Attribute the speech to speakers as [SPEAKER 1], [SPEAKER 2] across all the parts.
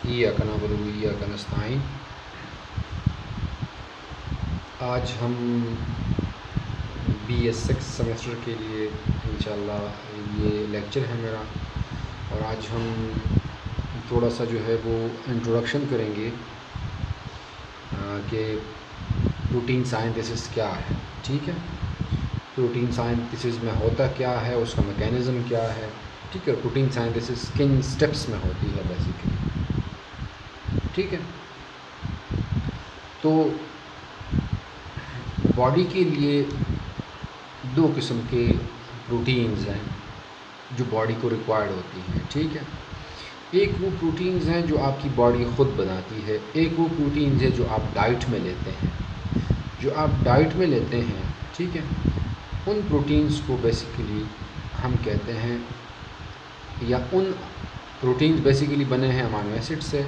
[SPEAKER 1] इय्याका नअबुदु व इय्याका नस्तईन। आज हम BS6 सेमेस्टर के लिए इंशाल्लाह ये लेक्चर है मेरा, और आज हम थोड़ा सा जो है वो इंट्रोडक्शन करेंगे कि प्रोटीन साइंथिसिस क्या है। ठीक है, प्रोटीन साइंथिसिस में होता क्या है, उसका मैकेनिज़्म क्या है। ठीक है, प्रोटीन साइंथिसिस किन स्टेप्स में होती है बेसिकली। ठीक है, तो बॉडी के लिए दो किस्म के प्रोटीन्स हैं जो बॉडी को रिक्वायर्ड होती हैं। ठीक है, एक वो प्रोटीन्स हैं जो आपकी बॉडी ख़ुद बनाती है, एक वो प्रोटीन्स है जो आप डाइट में लेते हैं। जो आप डाइट में लेते हैं, ठीक है, उन प्रोटीन्स को बेसिकली हम कहते हैं, या उन प्रोटीन्स बेसिकली बने हैं अमाइनो एसिड से,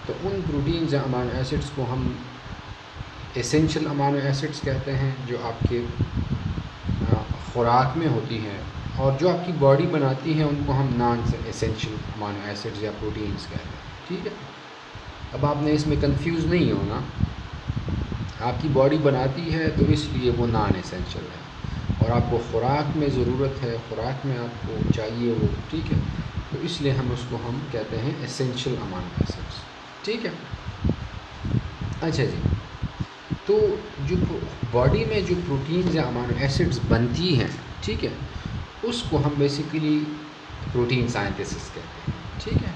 [SPEAKER 1] तो उन प्रोटीन्स या अमाइनो एसिड्स को हम एसेंशियल अमाइनो एसिड्स कहते हैं, जो आपके ख़ुराक में होती हैं, और जो आपकी बॉडी बनाती है उनको हम नॉन एसेंशियल अमाइनो एसिड्स या प्रोटीन्स कहते हैं। ठीक है, अब आपने इसमें कंफ्यूज नहीं होना, आपकी बॉडी बनाती है तो इसलिए वो नॉन एसेंशियल है, और आपको ख़ुराक में ज़रूरत है, ख़ुराक में आपको चाहिए वो। ठीक है, तो इसलिए हम कहते हैं एसेंशियल अमाइनो एसिड्स। ठीक है, अच्छा जी, तो जो बॉडी में जो प्रोटीन्स या अमाइनो एसिड्स बनती हैं, ठीक है, उसको हम बेसिकली प्रोटीन साइंथिसिस कहते हैं। ठीक है,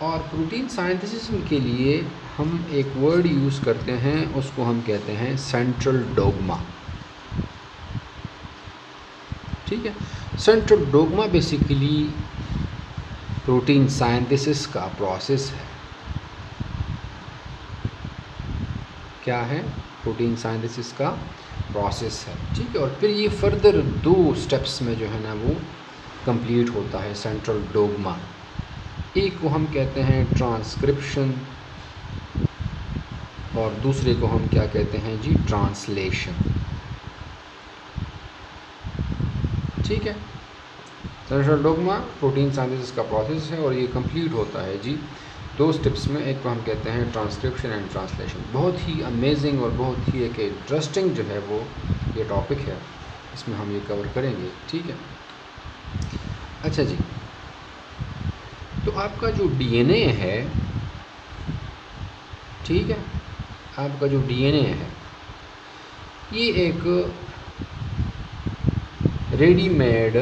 [SPEAKER 1] और प्रोटीन साइंथिसिस के लिए हम एक वर्ड यूज़ करते हैं, उसको हम कहते हैं सेंट्रल डोग्मा। ठीक है, सेंट्रल डोग्मा बेसिकली प्रोटीन साइंथिसिस का प्रोसेस है। क्या है? प्रोटीन साइंथिसिस का प्रोसेस है। ठीक है, और फिर ये फर्दर दो स्टेप्स में जो है ना वो कंप्लीट होता है सेंट्रल डोग्मा। एक को हम कहते हैं ट्रांसक्रिप्शन, और दूसरे को हम क्या कहते हैं जी, ट्रांसलेशन। ठीक है, सेंट्रल डोग्मा प्रोटीन साइंथिसिस का प्रोसेस है, और ये कंप्लीट होता है जी दो स्टेप्स में। एक को हम कहते हैं ट्रांसक्रिप्शन एंड ट्रांसलेशन। बहुत ही अमेजिंग और बहुत ही एक इंटरेस्टिंग जो है वो ये टॉपिक है, इसमें हम ये कवर करेंगे। ठीक है, अच्छा जी, तो आपका जो DNA है, ठीक है, आपका जो DNA है ये एक रेडीमेड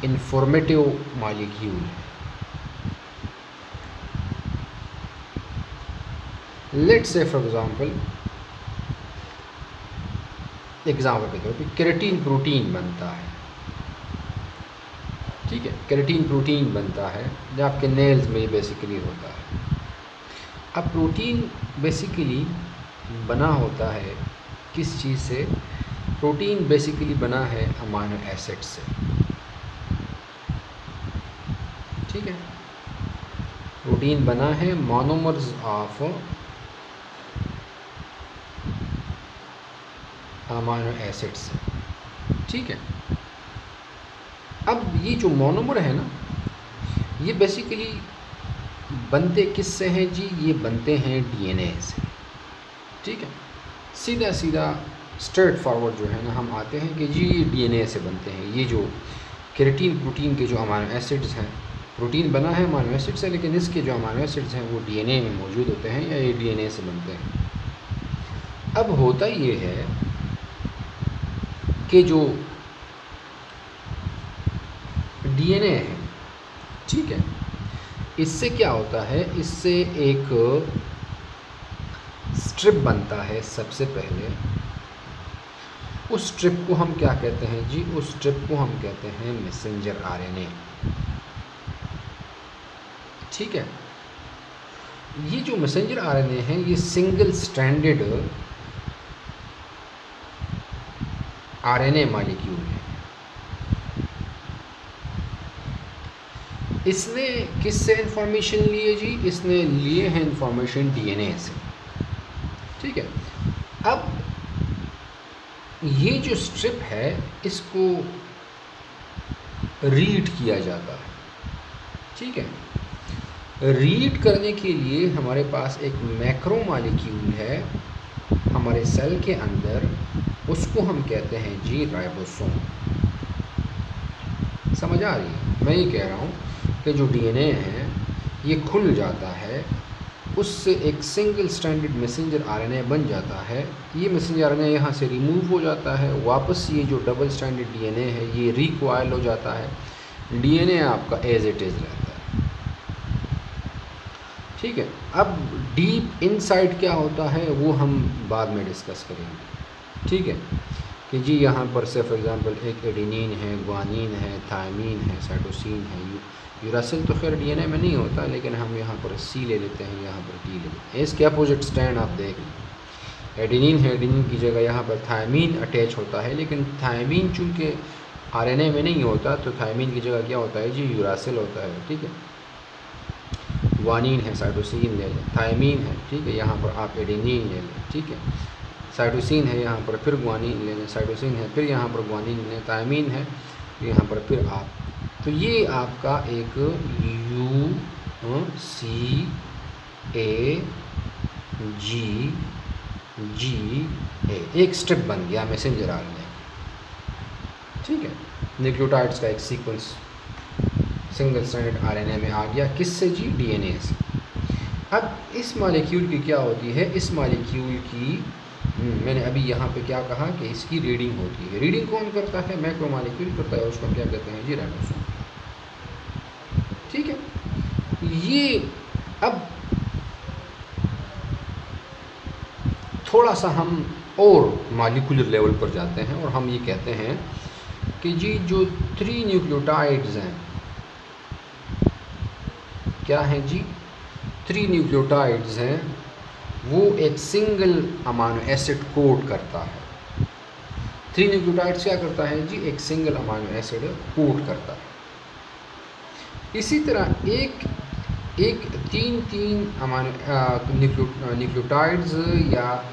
[SPEAKER 1] इंफॉर्मेटिव मॉलिक्यूल है। लेट्स से फॉर एग्जांपल के तौर पे केराटिन प्रोटीन बनता है। ठीक है, केराटिन प्रोटीन बनता है जो आपके नेल्स में बेसिकली होता है। अब प्रोटीन बेसिकली बना होता है किस चीज़ से? प्रोटीन बेसिकली बना है अमाइनो एसिड से। ठीक है, प्रोटीन बना है मोनोमर्स ऑफ अमाइनो एसिड से। ठीक है, अब ये जो मोनोमर है ना, ये बेसिकली बनते किससे हैं जी? ये बनते हैं DNA से। ठीक है, सीधा सीधा स्ट्रेट फॉरवर्ड जो है ना हम आते हैं कि जी DNA से बनते हैं। ये जो केराटिन प्रोटीन के जो अमाइनो एसिड्स हैं, प्रोटीन बना है अमाइनो एसिड से, लेकिन इसके जो अमाइनो एसिड्स हैं वो DNA में मौजूद होते हैं, या ये DNA से बनते हैं। अब होता ये है कि जो DNA है, ठीक है, इससे क्या होता है? इससे एक स्ट्रिप बनता है सबसे पहले। उस स्ट्रिप को हम क्या कहते हैं जी? उस स्ट्रिप को हम कहते हैं मैसेंजर RNA। ठीक है, ये जो मैसेंजर RNA है ये सिंगल स्ट्रैंडेड RNA मॉलिक्यूल है। इसने किससे इंफॉर्मेशन लिए जी? इसने लिए हैं इंफॉर्मेशन DNA से। ठीक है, अब ये जो स्ट्रिप है इसको रीड किया जाता है। ठीक है, रीड करने के लिए हमारे पास एक मैक्रो मॉलिक्यूल है हमारे सेल के अंदर, उसको हम कहते हैं जी राइबोसोम। समझ आ रही है? मैं ये कह रहा हूँ कि जो डीएनए है ये खुल जाता है, उससे एक सिंगल स्ट्रैंडेड मैसेंजर आरएनए बन जाता है। ये मैसेंजर आरएनए यहाँ से रिमूव हो जाता है, वापस ये जो डबल स्ट्रैंडेड डीएनए है ये रिकॉइल हो जाता है, डीएनए आपका एज इट इज़ रहता है। ठीक है, अब डीप इनसाइड क्या होता है वो हम बाद में डिस्कस करेंगे। ठीक है कि जी यहाँ पर से फॉर एग्ज़ाम्पल एक एडेनिन है, ग्वानिन है, थायमीन है, साइटोसिन है, यूरासिल तो खैर डीएनए में नहीं होता, लेकिन हम यहाँ पर सी ले लेते हैं, यहाँ पर टी ले लेते हैं। इसके अपोजिट स्टैंड आप देख लें, एडेनिन है, एडेनिन की जगह यहाँ पर थायमीन अटैच होता है, लेकिन थायमीन चूँकि आरएनए में नहीं होता तो थायमीन की जगह क्या होता है जी यूरासिल होता है। ठीक है, ग्वानिन है, साइटोसिन ले लें, थायमीन है, ठीक है, यहाँ पर आप एडेनिन ले लें। ठीक है, साइटोसिन है, यहाँ पर फिर ग्वानिन ले लें, साइटोसिन है, फिर यहाँ पर ग्वानिन लें, थायमीन है, यहाँ पर फिर आप, तो ये आपका एक U C A G G A एक स्टेप बन गया मैसेंजर आरएनए। ठीक है, न्यूक्लियोटाइड्स का एक सीक्वेंस सिंगल स्ट्रैंडेड आरएनए में आ गया, किससे जी डीएनए से। अब इस मॉलिक्यूल की क्या होती है, इस मॉलिक्यूल की मैंने अभी यहाँ पे क्या कहा कि इसकी रीडिंग होती है। रीडिंग कौन करता है? मैक्रो मॉलिक्यूल करता है, उसको क्या कहते हैं जी राइबोसोम। ठीक है, ये अब थोड़ा सा हम और मॉलिक्यूलर लेवल पर जाते हैं और हम ये कहते हैं कि जी जो 3 न्यूक्लियोटाइड्स हैं, क्या हैं जी 3 न्यूक्लियोटाइड्स हैं, वो एक सिंगल अमाइनो एसिड कोड करता है। 3 न्यूक्लियोटाइड्स क्या करता है जी, एक सिंगल अमाइनो एसिड कोड करता है। इसी तरह एक 3 न्यूक्लियोटाइड्स, या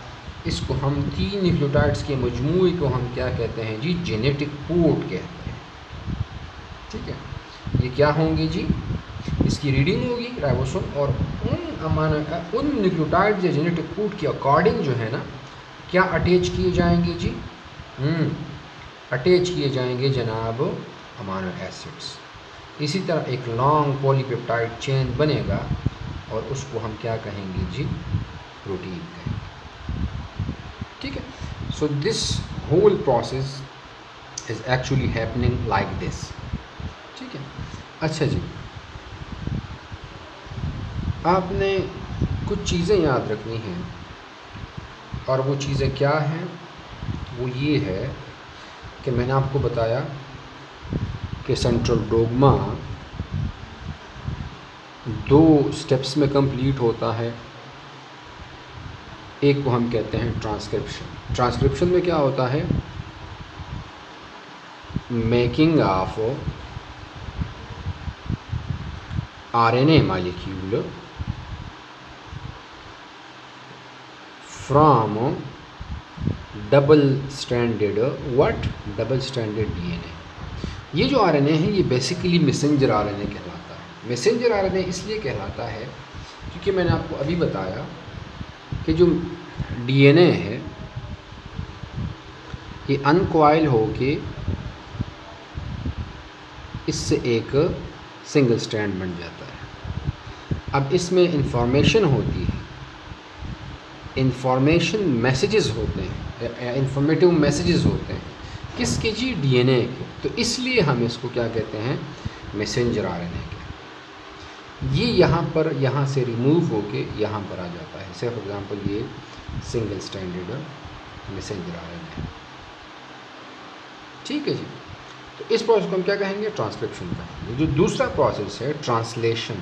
[SPEAKER 1] इसको हम 3 न्यूक्लियोटाइड्स के मजमूए को हम क्या कहते हैं जी जेनेटिक कोड कहते हैं। ठीक है, ये क्या होंगे जी, इसकी रीडिंग होगी राइबोसोम, और उन न्यूक्लियोटाइड्स या जेनेटिक कोड के अकॉर्डिंग जो है ना क्या अटैच किए जाएंगे जी, अटैच किए जाएंगे जनाब अमाइनो एसिड्स। इसी तरह एक लॉन्ग पॉलीपेप्टाइड चेन बनेगा और उसको हम क्या कहेंगे जी, प्रोटीन कहेंगे। ठीक है, so this whole process is actually happening like this. ठीक है, अच्छा जी, आपने कुछ चीज़ें याद रखनी हैं, और वो चीज़ें क्या हैं, वो ये है कि मैंने आपको बताया कि सेंट्रल डोग्मा 2 स्टेप्स में कंप्लीट होता है। एक को हम कहते हैं ट्रांसक्रिप्शन। ट्रांसक्रिप्शन में क्या होता है, making of RNA molecule from double stranded double stranded DNA. ये जो आरएनए है ये बेसिकली मैसेंजर आरएनए कहलाता है। मैसेंजर आरएनए इसलिए कहलाता है क्योंकि मैंने आपको अभी बताया कि जो डीएनए है ये अनकॉइल होके इससे एक सिंगल स्ट्रैंड बन जाता है। अब इसमें इंफॉर्मेशन होती है, इंफॉर्मेशन मैसेजेस होते हैं, इंफॉर्मेटिव मैसेजेस होते हैं, किसके जी, डीएनए के। तो इसलिए हम इसको क्या कहते हैं, मैसेंजर आरएनए के। ये यहाँ से रिमूव होके यहाँ पर आ जाता है। से फॉर एग्जांपल ये सिंगल स्ट्रैंडेड मैसेंजर आरएनए। ठीक है जी, तो इस प्रोसेस को हम क्या कहेंगे, ट्रांसक्रिप्शन कहेंगे। जो दूसरा प्रोसेस है ट्रांसलेशन।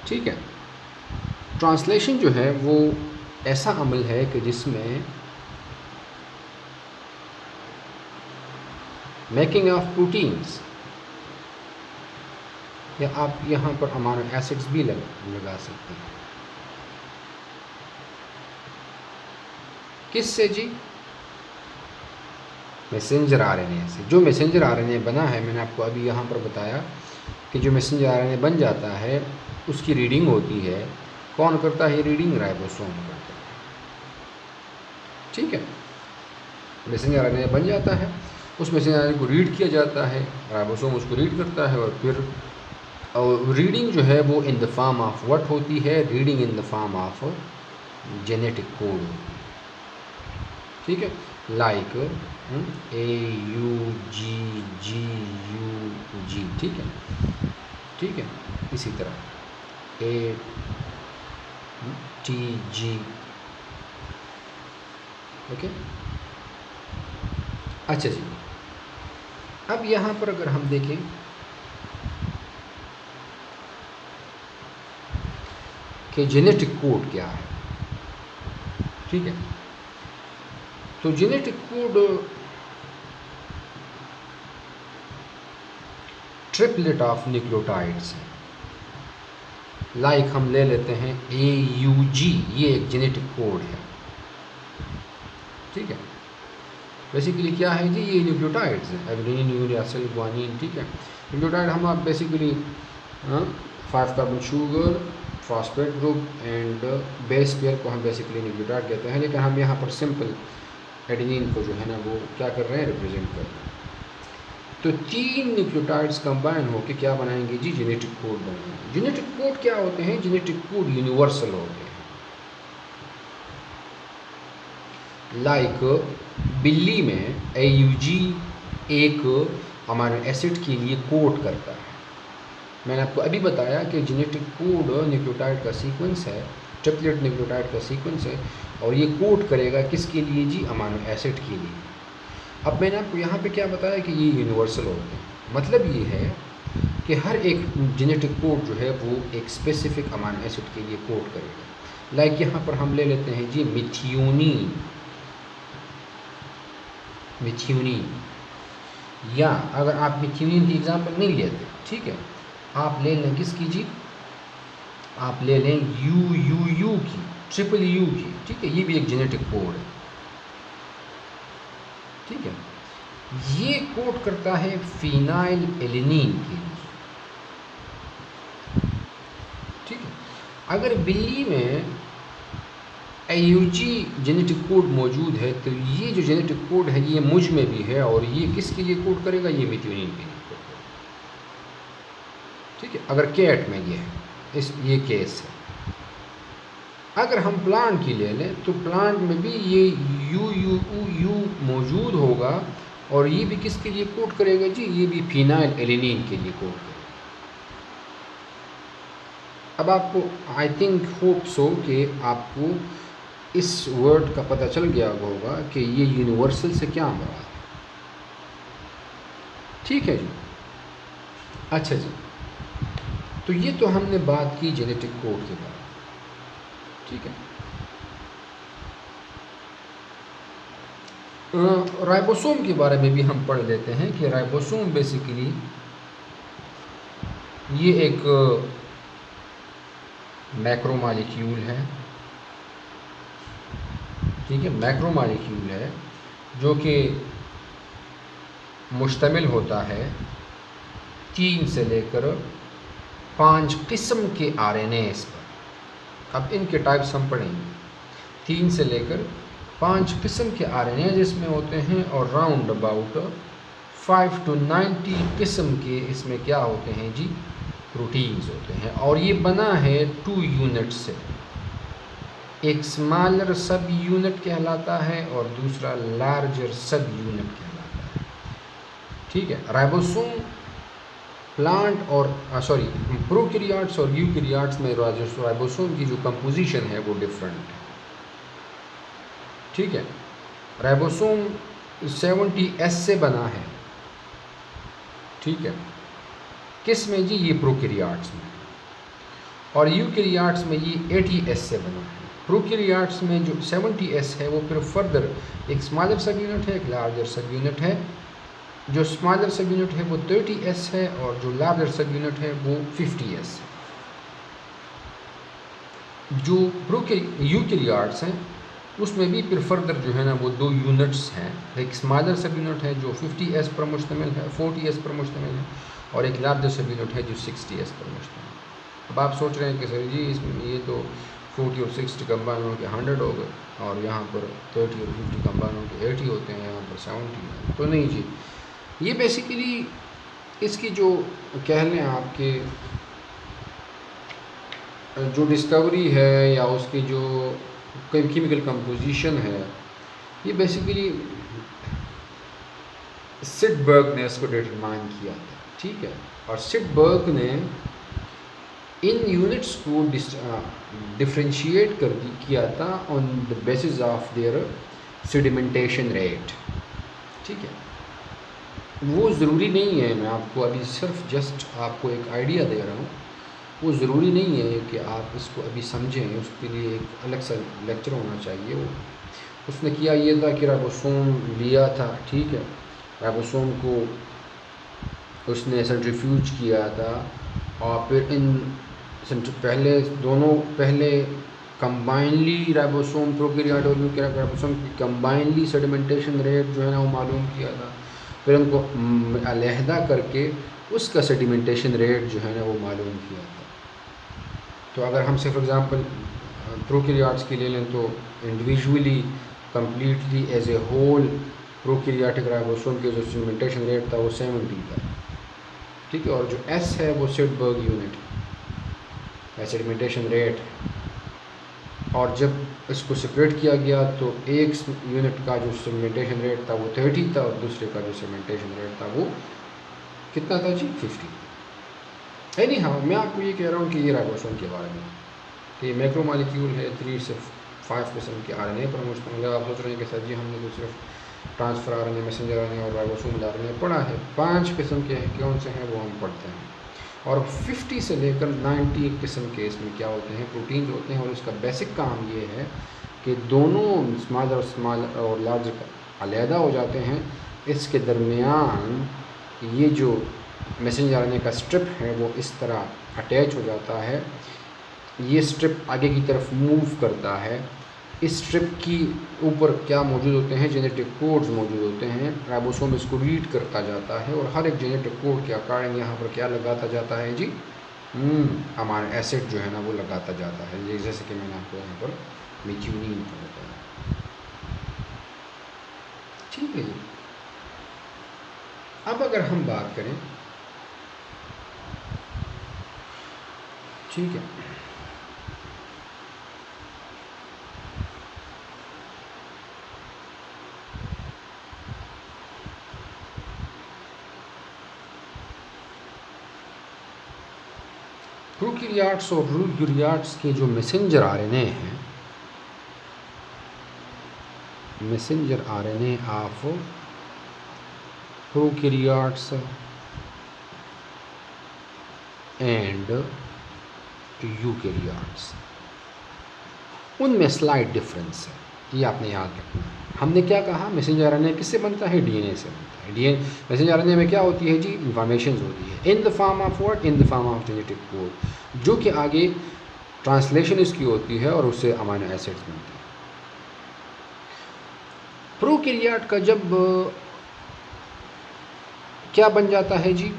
[SPEAKER 1] ठीक है, ट्रांसलेशन जो है वो ऐसा अमल है कि जिसमें मेकिंग ऑफ प्रोटीन्स, या आप यहाँ पर अमाइनो एसिड्स भी लगा सकते हैं। किससे जी, मैसेंजर आरएनए से। जो मैसेंजर आरएनए बना है, मैंने आपको अभी यहाँ पर बताया कि जो मैसेंजर आरएनए बन जाता है उसकी रीडिंग होती है, कौन करता है ये रीडिंग? राइबोसोम करता है। ठीक है, मैसेंजर आरएनए बन जाता है, उस मैसेंजर आरएनए को रीड किया जाता है, राइबोसोम उसको रीड करता है, और फिर रीडिंग जो है वो in the form of what होती है? Reading in the form of genetic code होती है। ठीक है, लाइक AUGGUG। ठीक है, ठीक है, इसी तरह ATG। ओके, अच्छा जी, अब यहाँ पर अगर हम देखें कि जेनेटिक कोड क्या है। ठीक है, तो genetic code triplet of nucleotides है। लाइक हम ले लेते हैं AUG, ये एक जेनेटिक कोड है। ठीक है, बेसिकली क्या है जी? ये न्यूक्लियोटाइड्स हैं, एडेनिन, यूरासिल, ग्वानिन। ठीक है, न्यूक्लियोटाइड हम आप basically 5 carbon sugar, phosphate group and base pair को हम बेसिकली न्यूक्लियोटाइड कहते हैं, लेकिन हम यहाँ पर सिंपल एडेनिन को जो है ना वो क्या कर रहे हैं? रिप्रेजेंट कर रहे हैं। तो 3 न्यूक्लियोटाइड्स कंबाइन होकर क्या बनाएंगे जी? जेनेटिक कोड बनाएंगे। जेनेटिक कोड क्या होते हैं? जेनेटिक कोड यूनिवर्सल होते हैं। लाइक बिल्ली में AUG एक अमीनो एसिड के लिए कोड करता है। मैंने आपको अभी बताया कि जेनेटिक कोड न्यूक्लियोटाइड का सीक्वेंस है, ट्रिपलेट न्यूक्लियोटाइड का सीक्वेंस है, और ये कोड करेगा किसके लिए जी? अमीनो एसिड के लिए। अब मैंने आपको यहाँ पे क्या बताया कि ये यूनिवर्सल होते हैं। मतलब ये है कि हर एक जेनेटिक कोड जो है वो एक स्पेसिफिक अमीनो एसिड के लिए कोड करेगा। लाइक यहाँ पर हम ले लेते हैं जी मिथियोनिन, मिथियोनिन, या अगर आप मिथियोनिन की एग्जांपल नहीं लेते, ठीक है, आप ले लें किसकी जी? आप ले लें UUU की, ट्रिपल U की। ठीक है, ये भी एक जेनेटिक कोड है। ठीक है, ये कोड करता है फिनाइल एलेनिन के लिए। ठीक है, अगर बिल्ली में AUG जेनेटिक कोड मौजूद है तो ये जो जेनेटिक कोड है ये मुझ में भी है, और ये किसके लिए कोड करेगा? ये मिथियोनिन के लिए कोड करेगा। ठीक है, अगर कैट में ये है, ये केस है। अगर हम प्लांट की ले लें तो प्लांट में भी ये UUU मौजूद होगा, और ये भी किसके लिए कोड करेगा जी? ये भी फिनाइल एलेनिन के लिए कोड करेगा। अब आपको आई थिंक होप सो कि आपको इस वर्ड का पता चल गया होगा कि ये यूनिवर्सल से क्या मुराद है। ठीक है जी, अच्छा जी, तो ये तो हमने बात की जेनेटिक कोड के बारे में। ठीक है, राइबोसोम के बारे में भी हम पढ़ लेते हैं कि राइबोसोम बेसिकली ये एक मैक्रोमॉलिक्यूल है। ठीक है, मैक्रोमॉलिक्यूल है जो कि मुश्तमिल होता है 3 से लेकर 5 किस्म के RNAs पर। अब इनके टाइप्स हम पढ़ेंगे। 3 से लेकर 5 किस्म के RNAs इसमें होते हैं, और राउंड अबाउट 5 to 90 किस्म के इसमें क्या होते हैं जी? प्रोटीन्स होते हैं। और ये बना है 2 यूनिट से, एक स्मॉलर सब यूनिट कहलाता है और दूसरा लार्जर सब यूनिट कहलाता है। ठीक है, राइबोसोम प्लांट और प्रोकैरियोट्स और यूकैरियोट्स में राइबोसोम की जो कंपोजिशन है वो डिफरेंट है। ठीक है, राइबोसोम 70S से बना है। ठीक है, किस में जी? ये प्रोकैरियोट्स में। और यूकैरियोट्स में ये 80S से बना है। प्रोकैरियोट्स में जो 70S है वो फिर फर्दर एक स्मॉलर सब यूनिट है, एक लार्जर सब यूनिट है। जो स्मॉलर सब यूनिट है वो 30S है, और जो लार्जर सब यूनिट है वो 50S है। जो यूकैरियोट्स हैं उसमें भी फिर फर्दर जो है ना वो 2 यूनिट्स हैं। एक स्मॉलर सब यूनिट है जो 50s पर मुश्तमिल है, 40s पर मुश्तमिल है, और एक लार्जर सब यूनिट है जो 60s पर मुश्तमिल है। अब आप सोच रहे हैं कि सर जी इसमें ये तो 40 और 60 कंबाइन हो के 100 हो गए, और यहाँ पर 30 और 50 कंबाइन हो के 80 होते हैं, यहाँ पर 70 है। तो नहीं जी, ये बेसिकली इसकी जो कह लें आपके जो डिस्कवरी है या उसकी जो केमिकल कंपोजिशन है, ये बेसिकली सिडबर्ग ने इसको डिटरमाइन किया था, ठीक है। और सिडबर्ग ने इन यूनिट्स को डिफ्रेंशिएट किया था on the basis of their sedimentation rate, ठीक है। वो ज़रूरी नहीं है, मैं आपको अभी सिर्फ जस्ट आपको एक आइडिया दे रहा हूँ, वो ज़रूरी नहीं है कि आप इसको अभी समझें, उसके लिए एक अलग सा लेक्चर होना चाहिए। वो उसने किया ये था कि राइबोसोम लिया था, ठीक है, राइबोसोम को उसने सेंट्रीफ्यूज किया था, और फिर इन पहले कंबाइनली राइबोसोम प्रोकैरियोट और यूकैरियोट राइबोसोम की कंबाइनली सेडिमेंटेशन रेट जो है ना वो मालूम किया था, फिर उनको अलहदा करके उसका सेडिमेंटेशन रेट जो है ना वो मालूम किया था। तो अगर हम से फॉर एग्ज़ाम्पल प्रोकैरियोट्स की ले लें तो individually completely as a whole prokaryotic ribosome के जो सेडिमेंटेशन रेट था वो 70 था, ठीक है। और जो एस है वो सिडबर्ग यूनिट है, सेडिमेंटेशन रेट। और जब इसको सेपरेट किया गया तो एक यूनिट का जो सेडिमेंटेशन रेट था वो 30 था, और दूसरे का जो सेडिमेंटेशन रेट था वो कितना था जी, 50। नहीं हाँ, मैं आपको ये कह रहा हूँ कि ये राइबोसोम के बारे में कि मैक्रोमॉलिक्यूल है, 3 से 5 किस्म के RNA पर मुश्तमिल है। आप सोच रहे हैं कि सर जी हमने तो सिर्फ ट्रांसफ़र RNA, मैसेंजर RNA और राइबोसोमल RNA पढ़ा है। 5 किस्म के हैं, कौन से हैं वो हम पढ़ते हैं, और 50 से लेकर 90 किस्म के इसमें क्या होते हैं, प्रोटीन्स होते हैं। और इसका बेसिक काम ये है कि दोनों स्मॉल और लार्ज अलहदा हो जाते हैं, इसके दरमियान ये जो मैसेंजर RNA का स्ट्रिप है वो इस तरह अटैच हो जाता है, ये स्ट्रिप आगे की तरफ मूव करता है। इस स्ट्रिप की ऊपर क्या मौजूद होते हैं, जेनेटिक कोड्स मौजूद होते हैं। राइबोसोम इसको रीड करता जाता है, और हर एक जेनेटिक कोड के अकॉर्डिंग यहाँ पर क्या लगाता जाता है जी, अमाइनो एसिड जो है ना वो लगाता जाता है। जैसे कि मैंने आपको यहाँ पर मेथिओनिन का बताया, ठीक है जी। अब अगर हम बात करें, ठीक है, प्रोकैरियोट्स और यूकैरियोट्स के जो मैसेंजर RNA हैं, messenger RNA of prokaryotes and eukaryotes, उनमें स्लाइट डिफरेंस है, ये आपने याद रखना है। हमने क्या कहा, मैसेंजर RNA किससे बनता है, DNA से बनता है। DNA मैसेंजर RNA में क्या होती है जी, इंफॉर्मेशन होती है in the form of what, in the form of genetic code, जो कि आगे ट्रांसलेशन इसकी होती है और उससे अमीनो एसिड्स बनते हैं। प्रोकैरियोट का जब क्या बन जाता है जी,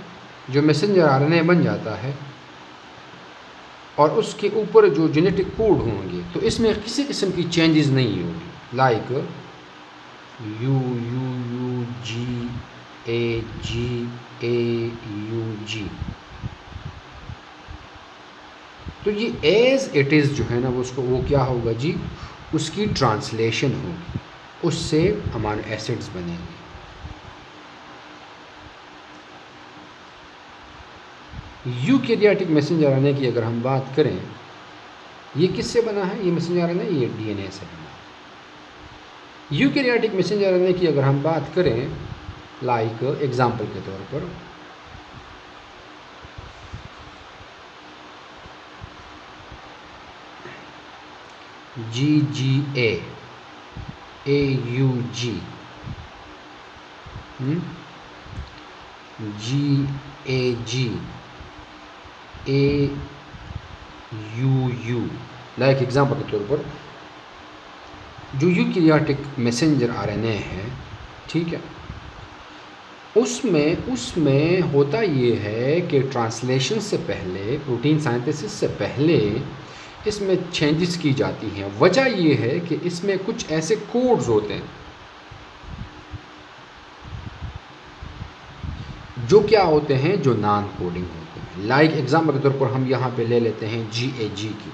[SPEAKER 1] जो मैसेंजर RNA बन जाता है और उसके ऊपर जो जेनेटिक कोड होंगे, तो इसमें किसी किस्म की चेंजेस नहीं होगी, लाइक UUGAGAUG। तो ये एज इट इज़ जो है ना वो क्या होगा जी, उसकी ट्रांसलेशन होगी, उससे अमीनो एसिड्स बनेंगे। यूकैरियोटिक मैसेंजर RNA की अगर हम बात करें, ये किससे बना है, ये मैसेंजर RNA ये DNA से बना है। यूकैरियोटिक मैसेंजर RNA की अगर हम बात करें, लाइक एग्जांपल के तौर पर GGA AUG GAG AUU, like example के तौर पर जो यूकैरियोटिक मैसेंजर आरएनए है, ठीक है, उसमें होता ये है कि ट्रांसलेशन से पहले, प्रोटीन सिंथेसिस से पहले इसमें चेंजेस की जाती हैं। वजह ये है कि इसमें कुछ ऐसे कोड्स होते हैं जो क्या होते हैं, जो नॉन कोडिंग होते हैं। लाइक एग्जाम्पल के तौर पर हम यहाँ पे ले लेते हैं GAG की,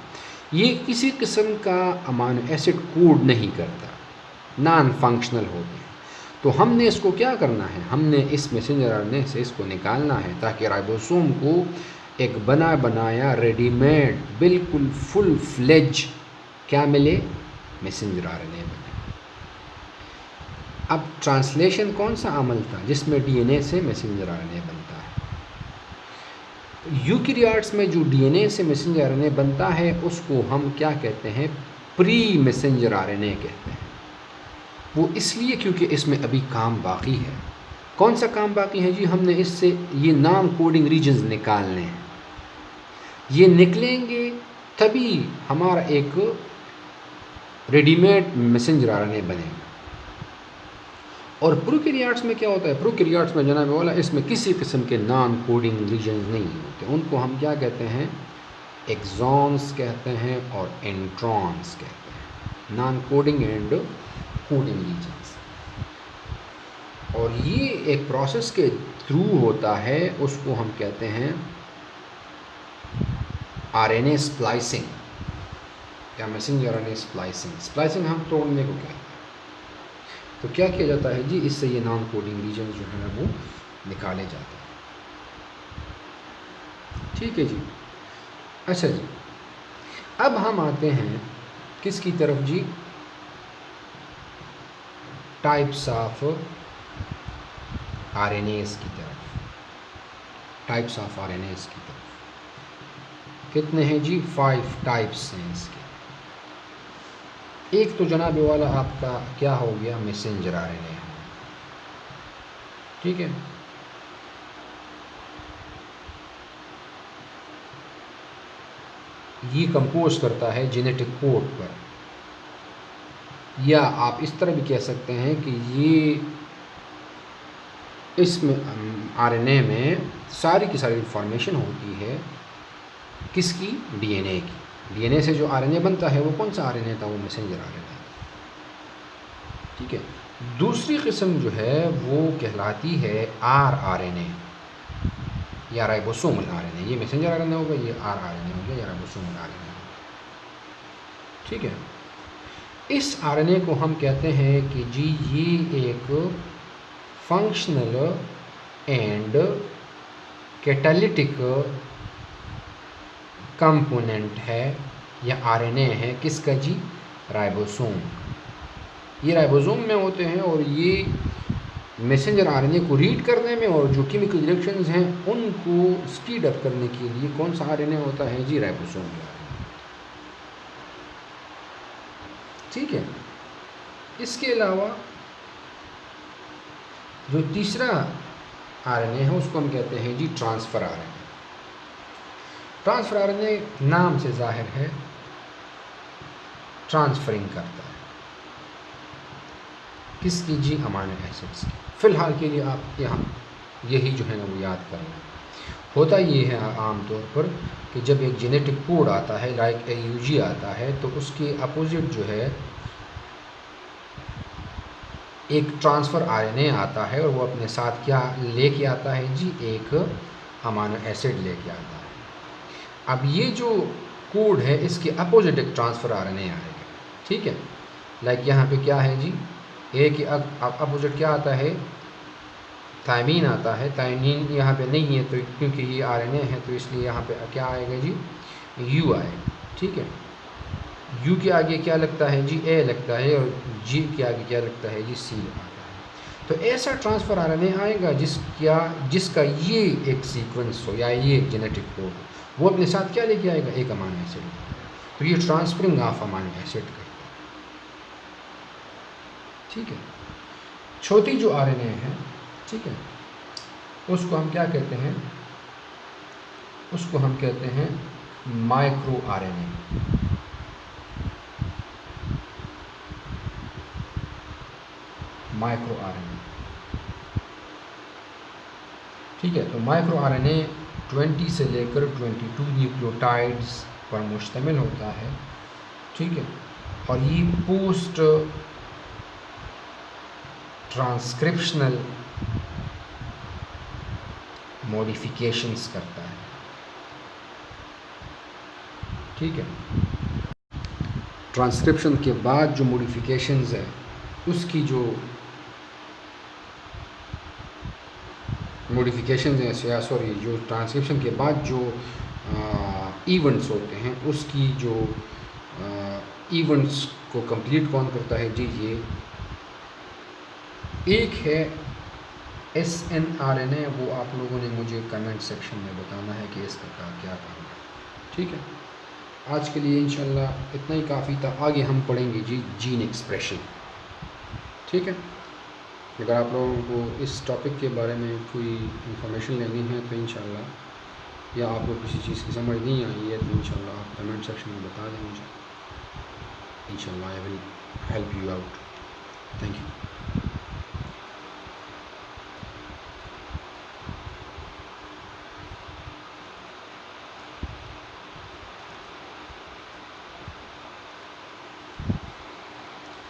[SPEAKER 1] ये किसी किस्म का अमाइनो एसिड कोड नहीं करता, नॉन फंक्शनल होते हैं। तो हमने इसको क्या करना है, हमने इस मैसेंजर आरएनए से इसको निकालना है ताकि राइबोसोम को एक बना बनाया रेडीमेड बिल्कुल फुल फ्लेज क्या मिले, मैसेंजर आरएनए बने। अब ट्रांसलेशन कौन सा अमल था जिसमें डीएनए से मैसेंजर आरएनए बनता है। यूकैरियोट्स में जो डीएनए से मैसेंजर आरएनए बनता है उसको हम क्या कहते हैं, प्री मैसेंजर आरएनए कहते हैं। वो इसलिए क्योंकि इसमें अभी काम बाकी है। कौन सा काम बाकी है जी, हमने इससे ये नॉन कोडिंग रीजन्स निकालने हैं। ये निकलेंगे तभी हमारा एक रेडीमेड मैसेंजर आरएनए बनेगा। और प्रोकैरियोट्स में क्या होता है, प्रोकैरियोट्स में जनाब वाला इसमें किसी किस्म के नॉन कोडिंग रीजन्स नहीं होते। उनको हम क्या कहते हैं, एक्सॉन्स कहते हैं और इंट्रॉन्स कहते हैं, non coding and coding regions. और ये एक प्रोसेस के थ्रू होता है, उसको हम कहते हैं आरएनए स्प्लाइसिंग या मैसेंजर आरएनए स्प्लाइसिंग। स्प्लाइसिंग हम तोड़ने को कहते हैं। तो क्या किया जाता है जी, इससे ये नॉन कोडिंग रीजन जो है ना वो निकाले जाते हैं। ठीक है जी। अच्छा जी, अब हम आते हैं किसकी तरफ जी, टाइप्स ऑफ आरएनएस की तरफ। टाइप्स ऑफ आरएनएस की तरफ कितने हैं जी, 5 टाइप्स हैं इसके। एक तो जनाब वाला आपका क्या हो गया, मैसेंजर आरएनए, ठीक है। ये कंपोज करता है जेनेटिक कोड पर, या आप इस तरह भी कह सकते हैं कि ये इसमें आरएनए में सारी की सारी इंफॉर्मेशन होती है किसकी, डीएनए की। डीएनए से जो आरएनए बनता है वो कौन सा आरएनए था, वो मैसेंजर आरएनए, ठीक है। दूसरी किस्म जो है वो कहलाती है आरएनए या राइबोसोमल आरएनए। ये मैसेंजर आरएनए होगा, ये आरएनए हो गया या राइबोसोमल आरएनए, ठीक है। इस आरएनए को हम कहते हैं कि जी ये एक फंक्शनल एंड कैटालिटिक कंपोनेंट है या आरएनए है किसका जी, राइबोसोम। ये राइबोसोम में होते हैं और ये मैसेंजर आरएनए को रीड करने में और जो केमिकल रिएक्शंस हैं उनको स्पीड अप करने के लिए कौन सा आरएनए होता है जी, राइबोसोम का आरएनए, ठीक है। इसके अलावा जो तीसरा आरएनए है उसको हम कहते हैं जी ट्रांसफ़र आरएनए। ट्रांसफ़र आरएनए नाम से जाहिर है ट्रांसफरिंग करता है किसकी जी, अमाइनो एसिड्स की। फ़िलहाल के लिए आप यहाँ यही जो है ना वो याद करना। होता ये है आम तौर पर कि जब एक जेनेटिक कोड आता है, लाइक AUG आता है, तो उसके अपोजिट जो है एक ट्रांसफ़र आरएनए आता है और वो अपने साथ क्या लेके आता है जी, एक अमाइनो एसिड लेके आता है। अब ये जो कोड है इसके अपोजिट एक ट्रांसफ़र आरएनए आएगा, ठीक है। लाइक यहाँ पे क्या है जी, ए के अपोजिट क्या आता है, थायमीन आता है। थायमीन यहाँ पे नहीं है तो क्योंकि ये आरएनए है तो इसलिए यहाँ पे क्या आएगा जी, यू आएगा, ठीक है। यू के आगे क्या लगता है जी, ए लगता है, और जी के आगे क्या लगता है जी, सी आता है। तो ऐसा ट्रांसफ़र आरएनए आएगा जिसका ये एक सीक्वेंस हो या ये एक जेनेटिक कोड हो, वो अपने साथ क्या लेके आएगा, एक अमाइनो एसिड। तो ये ट्रांसफरिंग ऑफ अमाइनो एसिड करता है, ठीक है। छोटी जो आरएनए है, ठीक है, उसको हम क्या कहते हैं, उसको हम कहते हैं माइक्रो आरएनए। Micro RNA. ठीक है, तो माइक्रो आरएनए 20 से लेकर 22 न्यूक्लियोटाइड्स पर मुश्तमिल होता है। ठीक है, और ये पोस्ट ट्रांसक्रिप्शनल मॉडिफिकेशंस करता है। ठीक है, ट्रांसक्रिप्शन के बाद जो मॉडिफिकेशंस है उसकी जो मॉडिफिकेशंस हैं, सॉरी, जो ट्रांसक्रिप्शन के बाद जो इवेंट्स होते हैं उसकी जो इवेंट्स को कंप्लीट कौन करता है जी? ये एक है SNRNA। वो आप लोगों ने मुझे कमेंट सेक्शन में बताना है कि इसका क्या काम है। ठीक है, आज के लिए इंशाल्लाह इतना ही काफ़ी था। आगे हम पढ़ेंगे जी जीन एक्सप्रेशन। ठीक है, अगर आप लोगों को इस टॉपिक के बारे में कोई इंफॉर्मेशन लेनी है तो इंशाल्लाह, या आपको किसी चीज़ की समझ नहीं आई है तो इंशाल्लाह आप कमेंट सेक्शन में बता दें मुझे। इंशाल्लाह I will help you out. Thank you.